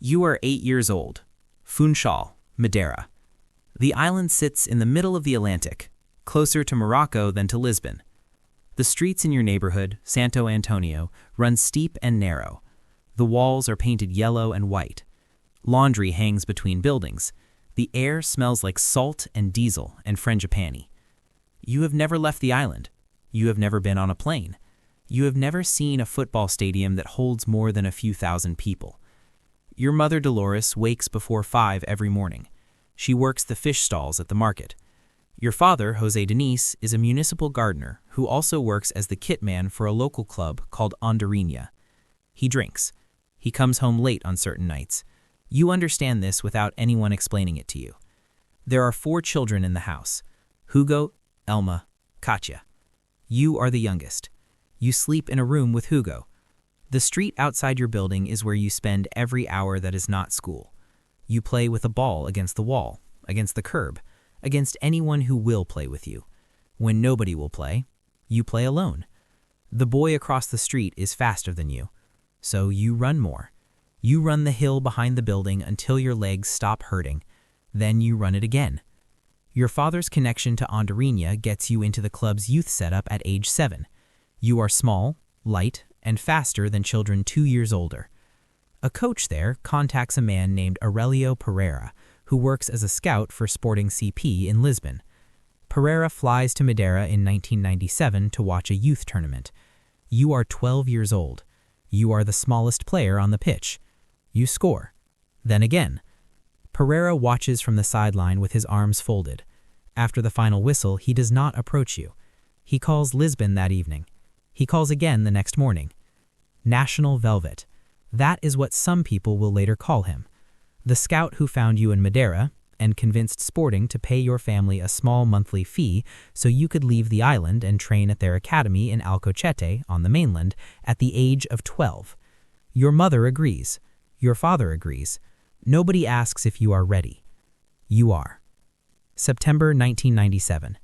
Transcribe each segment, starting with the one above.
You are 8 years old. Funchal, Madeira. The island sits in the middle of the Atlantic, closer to Morocco than to Lisbon. The streets in your neighborhood, Santo Antonio, run steep and narrow. The walls are painted yellow and white. Laundry hangs between buildings. The air smells like salt and diesel and frangipani. You have never left the island. You have never been on a plane. You have never seen a football stadium that holds more than a few thousand people. Your mother Dolores wakes before 5 every morning. She works the fish stalls at the market. Your father, Jose Denise, is a municipal gardener who also works as the kit man for a local club called Andorinha. He drinks. He comes home late on certain nights. You understand this without anyone explaining it to you. There are 4 children in the house: Hugo, Elma, Katya. You are the youngest. You sleep in a room with Hugo. The street outside your building is where you spend every hour that is not school. You play with a ball against the wall, against the curb, against anyone who will play with you. When nobody will play, you play alone. The boy across the street is faster than you, so you run more. You run the hill behind the building until your legs stop hurting. Then you run it again. Your father's connection to Andorinha gets you into the club's youth setup at age 7. You are small, light, and faster than children 2 years older. A coach there contacts a man named Aurelio Pereira, who works as a scout for Sporting CP in Lisbon. Pereira flies to Madeira in 1997 to watch a youth tournament. You are 12 years old. You are the smallest player on the pitch. You score. Then again. Pereira watches from the sideline with his arms folded. After the final whistle, he does not approach you. He calls Lisbon that evening. He calls again the next morning. National Velvet. That is what some people will later call him. The scout who found you in Madeira and convinced Sporting to pay your family a small monthly fee so you could leave the island and train at their academy in Alcochete on the mainland at the age of 12. Your mother agrees. Your father agrees. Nobody asks if you are ready. You are. September 1997.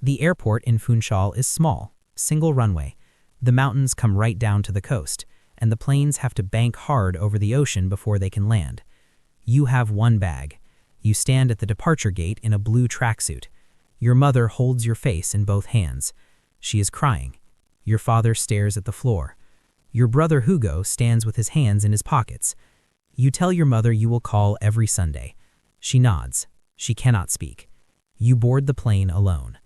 The airport in Funchal is small, single runway. The mountains come right down to the coast, and the planes have to bank hard over the ocean before they can land. You have one bag. You stand at the departure gate in a blue tracksuit. Your mother holds your face in both hands. She is crying. Your father stares at the floor. Your brother Hugo stands with his hands in his pockets. You tell your mother you will call every Sunday. She nods. She cannot speak. You board the plane alone.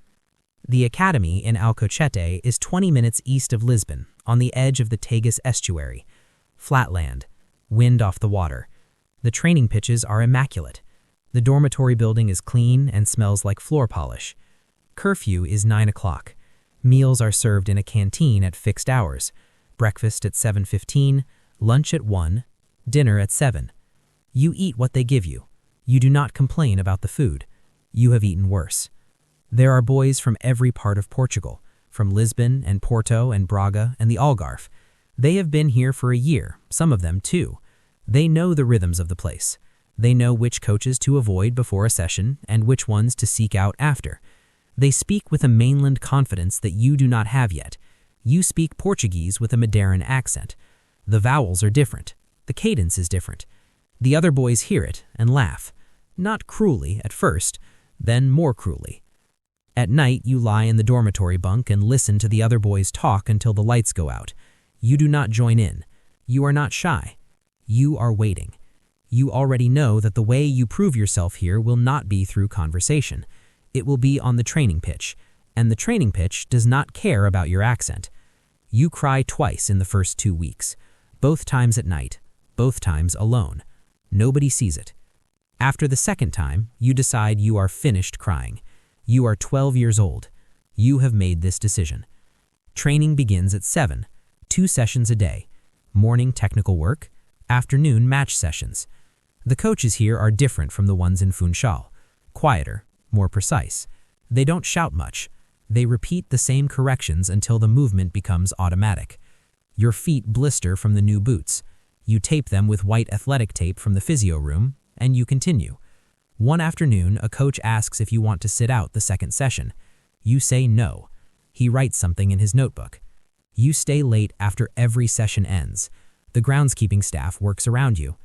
The academy in Alcochete is 20 minutes east of Lisbon, on the edge of the Tagus estuary. Flatland. Wind off the water. The training pitches are immaculate. The dormitory building is clean and smells like floor polish. Curfew is 9 o'clock. Meals are served in a canteen at fixed hours. Breakfast at 7:15, lunch at 1, dinner at 7. You eat what they give you. You do not complain about the food. You have eaten worse. There are boys from every part of Portugal, from Lisbon and Porto and Braga and the Algarve. They have been here for a year, some of them 2. They know the rhythms of the place. They know which coaches to avoid before a session and which ones to seek out after. They speak with a mainland confidence that you do not have yet. You speak Portuguese with a Madeiran accent. The vowels are different. The cadence is different. The other boys hear it and laugh. Not cruelly at first, then more cruelly. At night, you lie in the dormitory bunk and listen to the other boys talk until the lights go out. You do not join in. You are not shy. You are waiting. You already know that the way you prove yourself here will not be through conversation. It will be on the training pitch, and the training pitch does not care about your accent. You cry twice in the first 2 weeks, both times at night, both times alone. Nobody sees it. After the second time, you decide you are finished crying. You are 12 years old. You have made this decision. Training begins at 7, 2 sessions a day. Morning technical work, afternoon match sessions. The coaches here are different from the ones in Funchal. Quieter, more precise. They don't shout much. They repeat the same corrections until the movement becomes automatic. Your feet blister from the new boots. You tape them with white athletic tape from the physio room, and you continue. One afternoon, a coach asks if you want to sit out the second session. You say no. He writes something in his notebook. You stay late after every session ends. The groundskeeping staff works around you.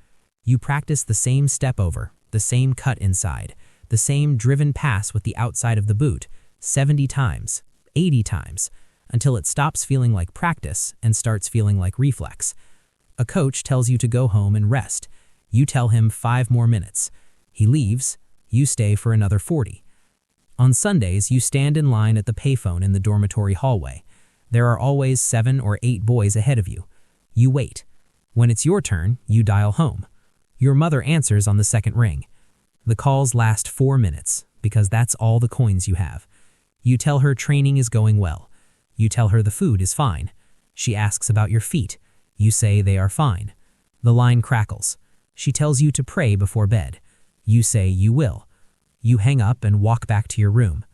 You practice the same step over, the same cut inside, the same driven pass with the outside of the boot, 70 times, 80 times, until it stops feeling like practice and starts feeling like reflex. A coach tells you to go home and rest. You tell him 5 more minutes. He leaves. You stay for another 40. On Sundays, you stand in line at the payphone in the dormitory hallway. There are always 7 or 8 boys ahead of you. You wait. When it's your turn, you dial home. Your mother answers on the second ring. The calls last 4 minutes, because that's all the coins you have. You tell her training is going well. You tell her the food is fine. She asks about your feet. You say they are fine. The line crackles. She tells you to pray before bed. You say you will. You hang up and walk back to your room.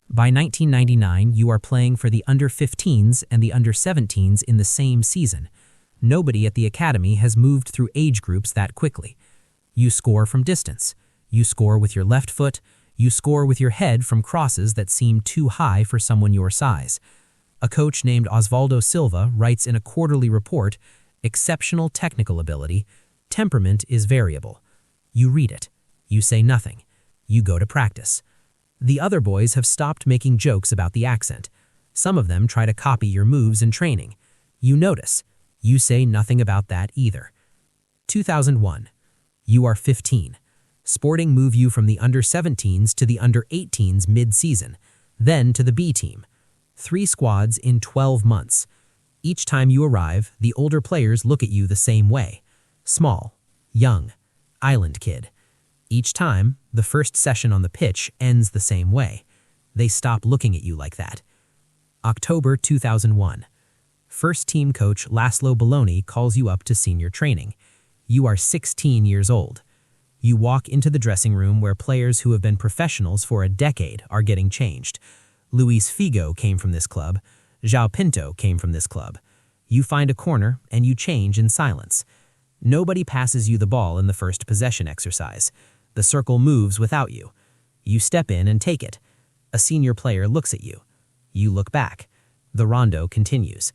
By 1999, you are playing for the under-15s and the under-17s in the same season. Nobody at the academy has moved through age groups that quickly. You score from distance. You score with your left foot. You score with your head from crosses that seem too high for someone your size. A coach named Osvaldo Silva writes in a quarterly report, "Exceptional technical ability. Temperament is variable." You read it. You say nothing. You go to practice. The other boys have stopped making jokes about the accent. Some of them try to copy your moves in training. You notice. You say nothing about that either. 2001. You are 15. Sporting move you from the under-17s to the under-18s mid-season, then to the B team. 3 squads in 12 months. Each time you arrive, the older players look at you the same way. Small, young, island kid. Each time, the first session on the pitch ends the same way. They stop looking at you like that. October 2001. First team coach Laszlo Belloni calls you up to senior training. You are 16 years old. You walk into the dressing room where players who have been professionals for a decade are getting changed. Luis Figo came from this club. João Pinto came from this club. You find a corner and you change in silence. Nobody passes you the ball in the first possession exercise. The circle moves without you. You step in and take it. A senior player looks at you. You look back. The rondo continues.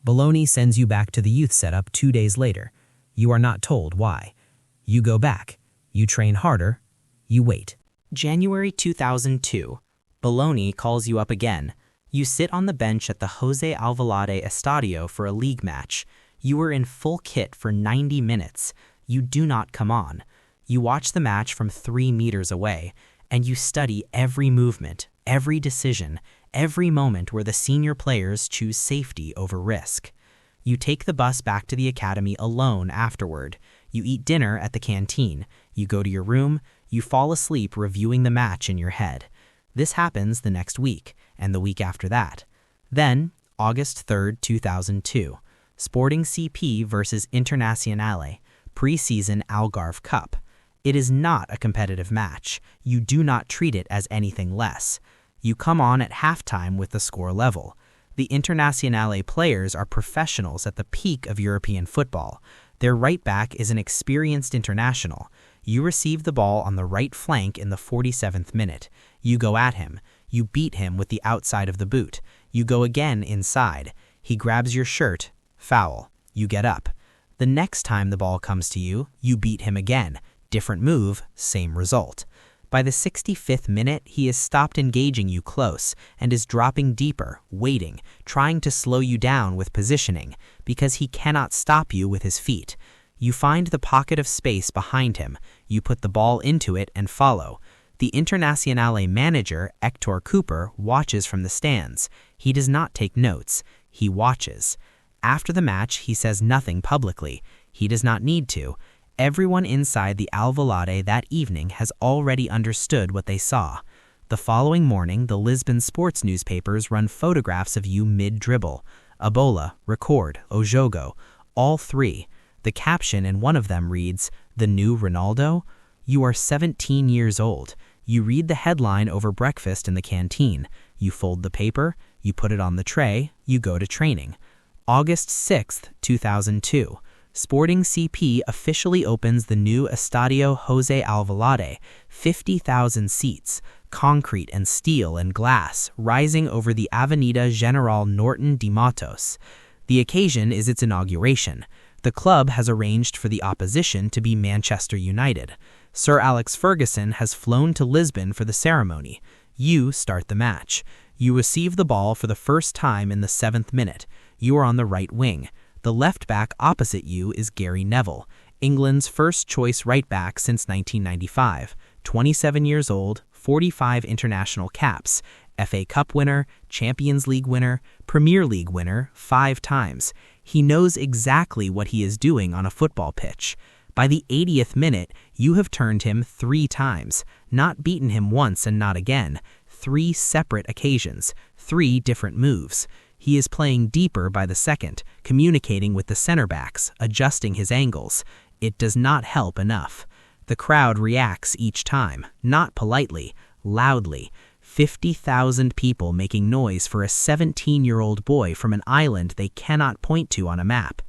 Belloni sends you back to the youth setup 2 days later. You are not told why. You go back. You train harder. You wait. January 2002. Belloni calls you up again. You sit on the bench at the Jose Alvalade Estadio for a league match. You were in full kit for 90 minutes. You do not come on. You watch the match from 3 meters away, and you study every movement, every decision, every moment where the senior players choose safety over risk. You take the bus back to the academy alone afterward. You eat dinner at the canteen. You go to your room. You fall asleep reviewing the match in your head. This happens the next week, and the week after that. Then, August 3rd, 2002, Sporting CP versus Internazionale, preseason Algarve Cup. It is not a competitive match. You do not treat it as anything less. You come on at halftime with the score level. The Internazionale players are professionals at the peak of European football. Their right back is an experienced international. You receive the ball on the right flank in the 47th minute. You go at him. You beat him with the outside of the boot. You go again inside. He grabs your shirt. Foul. You get up. The next time the ball comes to you, you beat him again. Different move, same result. By the 65th minute, he has stopped engaging you close and is dropping deeper, waiting, trying to slow you down with positioning, because he cannot stop you with his feet. You find the pocket of space behind him. You put the ball into it and follow. The Internazionale manager, Hector Cooper, watches from the stands. He does not take notes. He watches. After the match, he says nothing publicly. He does not need to. Everyone inside the Alvalade that evening has already understood what they saw. The following morning, the Lisbon sports newspapers run photographs of you mid-dribble. Abola, Record, Ojogo, all 3. The caption in one of them reads, "The new Ronaldo?" You are 17 years old. You read the headline over breakfast in the canteen. You fold the paper. You put it on the tray. You go to training. August 6th, 2002. Sporting CP officially opens the new Estadio Jose Alvalade, 50,000 seats, concrete and steel and glass, rising over the Avenida General Norton de Matos. The occasion is its inauguration. The club has arranged for the opposition to be Manchester United. Sir Alex Ferguson has flown to Lisbon for the ceremony. You start the match. You receive the ball for the first time in the 7th minute. You are on the right wing. The left back opposite you is Gary Neville, England's first-choice right-back since 1995, 27 years old, 45 international caps, FA Cup winner, Champions League winner, Premier League winner 5 times. He knows exactly what he is doing on a football pitch. By the 80th minute, you have turned him 3 times, not beaten him once and not again. 3 separate occasions, 3 different moves. He is playing deeper by the second, communicating with the center backs, adjusting his angles. It does not help enough. The crowd reacts each time, not politely, loudly. 50,000 people making noise for a 17-year-old boy from an island they cannot point to on a map.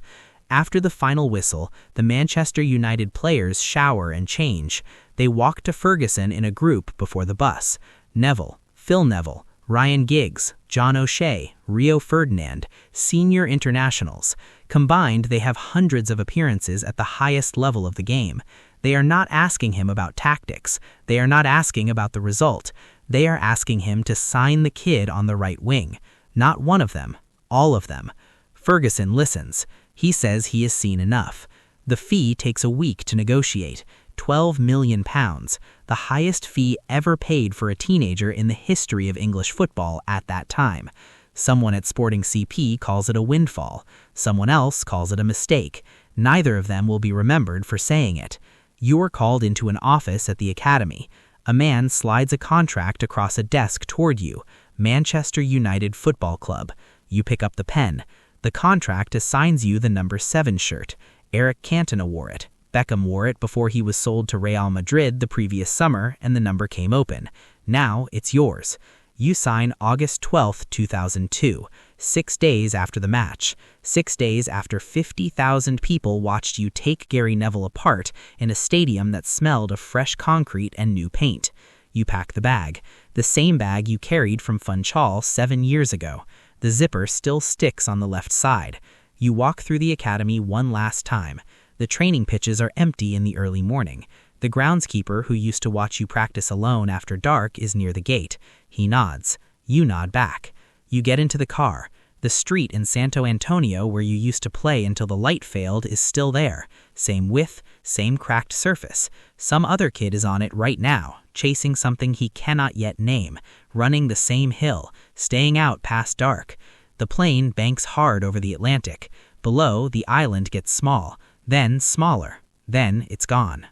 After the final whistle, the Manchester United players shower and change. They walk to Ferguson in a group before the bus. Neville, Phil Neville, Ryan Giggs, John O'Shea, Rio Ferdinand, senior internationals. Combined, they have hundreds of appearances at the highest level of the game. They are not asking him about tactics. They are not asking about the result. They are asking him to sign the kid on the right wing. Not one of them, all of them. Ferguson listens. He says he has seen enough. The fee takes a week to negotiate. £12 million, the highest fee ever paid for a teenager in the history of English football at that time. Someone at Sporting CP calls it a windfall. Someone else calls it a mistake. Neither of them will be remembered for saying it. You are called into an office at the academy. A man slides a contract across a desk toward you. Manchester United Football Club. You pick up the pen. The contract assigns you the number 7 shirt. Eric Cantona wore it. Beckham wore it before he was sold to Real Madrid the previous summer and the number came open. Now it's yours. You sign August 12, 2002, 6 days after the match, 6 days after 50,000 people watched you take Gary Neville apart in a stadium that smelled of fresh concrete and new paint. You pack the bag, the same bag you carried from Funchal 7 years ago. The zipper still sticks on the left side. You walk through the academy one last time. The training pitches are empty in the early morning. The groundskeeper who used to watch you practice alone after dark is near the gate. He nods. You nod back. You get into the car. The street in Santo Antonio where you used to play until the light failed is still there. Same width, same cracked surface. Some other kid is on it right now, chasing something he cannot yet name, running the same hill, staying out past dark. The plane banks hard over the Atlantic. Below, the island gets small, then smaller, then it's gone.